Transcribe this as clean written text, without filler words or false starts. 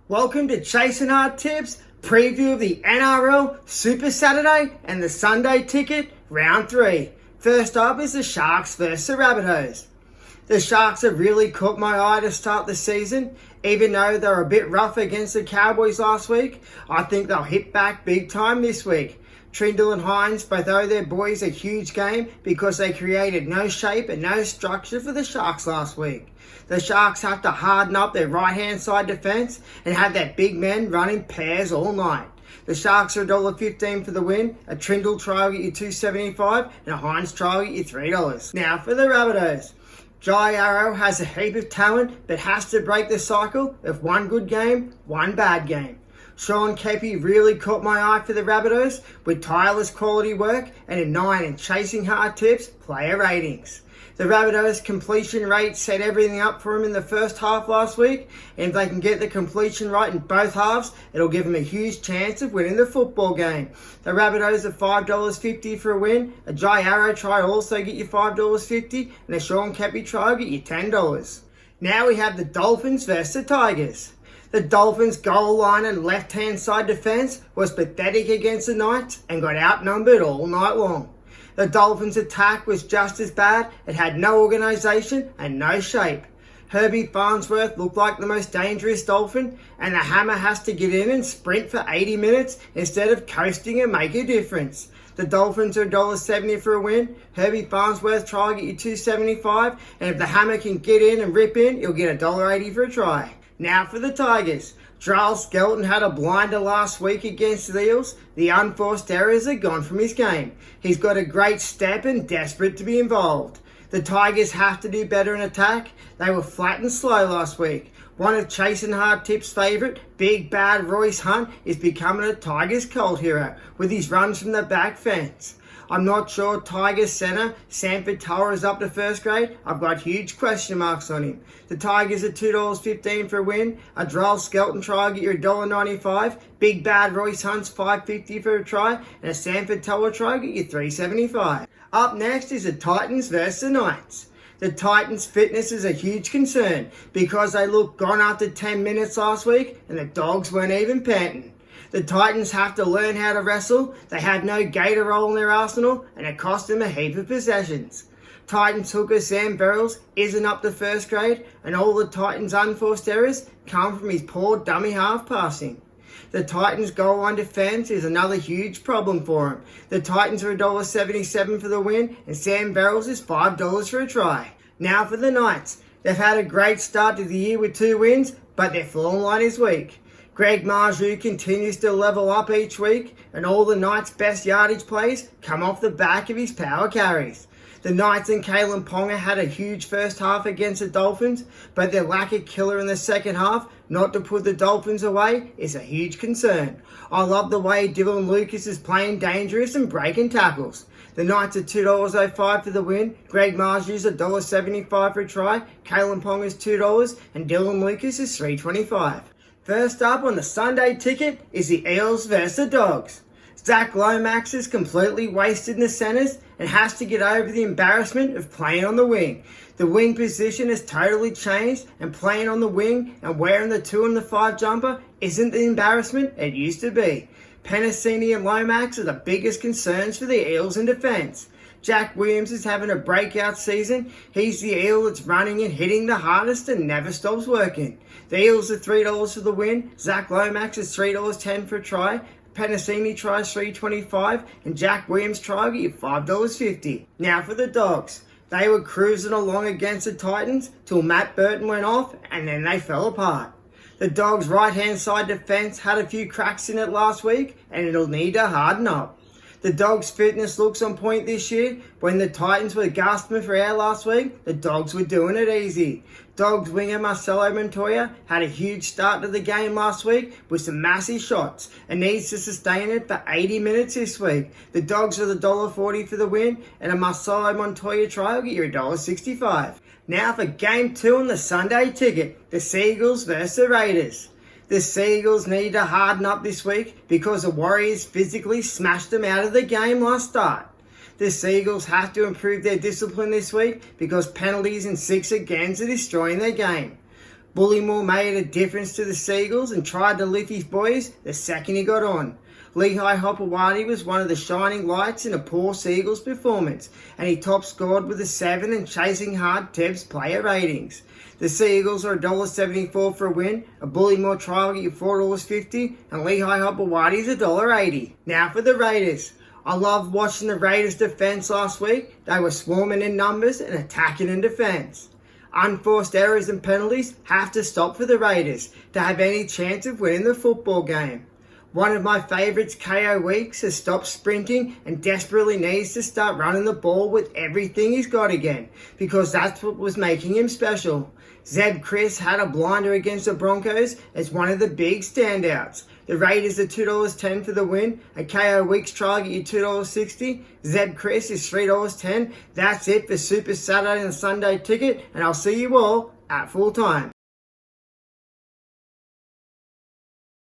Welcome to Jason Hard Tips, preview of the NRL Super Saturday and the Sunday ticket, round 3. First up is the Sharks versus the Rabbitohs. The Sharks have really caught my eye to start the season. Even though they were a bit rough against the Cowboys last week, I think they'll hit back big time this week. Trindle and Hines both owe their boys a huge game because they created no shape and no structure for the Sharks last week. The Sharks have to harden up their right-hand side defence and have their big men running pairs all night. The Sharks are $1.15 for the win. A Trindle try will get you $2.75 and a Hines try will get you $3. Now for the Rabbitohs. Jai Arrow has a heap of talent but has to break the cycle of one good game, one bad game. Sean Kepi really caught my eye for the Rabbitohs with tireless quality work and a 9 in Chasing Hard Tips player ratings. The Rabbitohs completion rate set everything up for him in the first half last week, and if they can get the completion right in both halves, it'll give them a huge chance of winning the football game. The Rabbitohs are $5.50 for a win. A Jai Arrow try will also get you $5.50, and a Sean Kepi try will get you $10. Now we have the Dolphins versus the Tigers. The Dolphins' goal line and left-hand side defence was pathetic against the Knights and got outnumbered all night long. The Dolphins' attack was just as bad. It had no organisation and no shape. Herbie Farnsworth looked like the most dangerous Dolphin, and the hammer has to get in and sprint for 80 minutes instead of coasting and make a difference. The Dolphins are $1.70 for a win. Herbie Farnsworth try will get you $2.75, and if the hammer can get in and rip in, you'll get $1.80 for a try. Now for the Tigers. Giles Skelton had a blinder last week against the Eels. The unforced errors are gone from his game. He's got a great step and desperate to be involved. The Tigers have to do better in attack. They were flat and slow last week. One of Chasing Hard Tips' favourite, Big Bad Royce Hunt, is becoming a Tigers cult hero with his runs from the back fence. I'm not sure Tigers centre Sanford Tower is up to first grade. I've got huge question marks on him. The Tigers are $2.15 for a win. A Giles Skelton try will get you $1.95. Big Bad Royce Hunt's $5.50 for a try. And a Sanford Tower try will get you $3.75. Up next is the Titans versus the Knights. The Titans' fitness is a huge concern because they looked gone after 10 minutes last week and the Dogs weren't even panting. The Titans have to learn how to wrestle. They have no gator roll in their arsenal, and it cost them a heap of possessions. Titans hooker Sam Verrills isn't up to first grade, and all the Titans' unforced errors come from his poor dummy half passing. The Titans' goal line defence is another huge problem for him. The Titans are $1.77 for the win, and Sam Verrills is $5 for a try. Now for the Knights. They've had a great start to the year with 2 wins, but their form line is weak. Greg Marju continues to level up each week, and all the Knights' best yardage plays come off the back of his power carries. The Knights and Kalen Ponga had a huge first half against the Dolphins, but their lack of killer in the second half, not to put the Dolphins away, is a huge concern. I love the way Dylan Lucas is playing dangerous and breaking tackles. The Knights are $2.05 for the win. Greg Marju's $1.75 for a try. Kalen Ponga is $2, and Dylan Lucas is $3.25. First up on the Sunday ticket is the Eels versus the Dogs. Zach Lomax is completely wasted in the centres and has to get over the embarrassment of playing on the wing. The wing position has totally changed, and playing on the wing and wearing the 2 and the 5 jumper isn't the embarrassment it used to be. Penasini and Lomax are the biggest concerns for the Eels in defence. Jack Williams is having a breakout season. He's the Eel that's running and hitting the hardest and never stops working. The Eels are $3 for the win. Zach Lomax is $3.10 for a try. Penasini tries $3.25, and Jack Williams try will get you $5.50. Now for the Dogs. They were cruising along against the Titans till Matt Burton went off, and then they fell apart. The Dogs' right-hand side defence had a few cracks in it last week, and it'll need to harden up. The Dogs' fitness looks on point this year. When the Titans were gasping for air last week, the Dogs were doing it easy. Dogs winger Marcelo Montoya had a huge start to the game last week with some massive shots and needs to sustain it for 80 minutes this week. The Dogs are $1.40 for the win, and a Marcelo Montoya try will get you $1.65. Now for Game 2 on the Sunday ticket, the Seagulls versus the Raiders. The Seagulls need to harden up this week because the Warriors physically smashed them out of the game last start. The Seagulls have to improve their discipline this week because penalties and 6 agains are destroying their game. Bullymore made a difference to the Seagulls and tried to lift his boys the second he got on. Lehigh Hopewadi was one of the shining lights in a poor Seagulls performance, and he top scored with a 7 and chasing hard Teb's player ratings. The Seagulls are $1.74 for a win, a Bullymore try will get you $4.50, and Lehigh Hopewadi is $1.80. Now for the Raiders. I loved watching the Raiders defence last week. They were swarming in numbers and attacking in defence. Unforced errors and penalties have to stop for the Raiders to have any chance of winning the football game. One of my favourites, KO Weeks, has stopped sprinting and desperately needs to start running the ball with everything he's got again, because that's what was making him special. Zeb Chris had a blinder against the Broncos as one of the big standouts. The Raiders are $2.10 for the win. A KO Weeks trial get you $2.60. Zeb Chris is $3.10. That's it for Super Saturday and Sunday ticket, and I'll see you all at full time.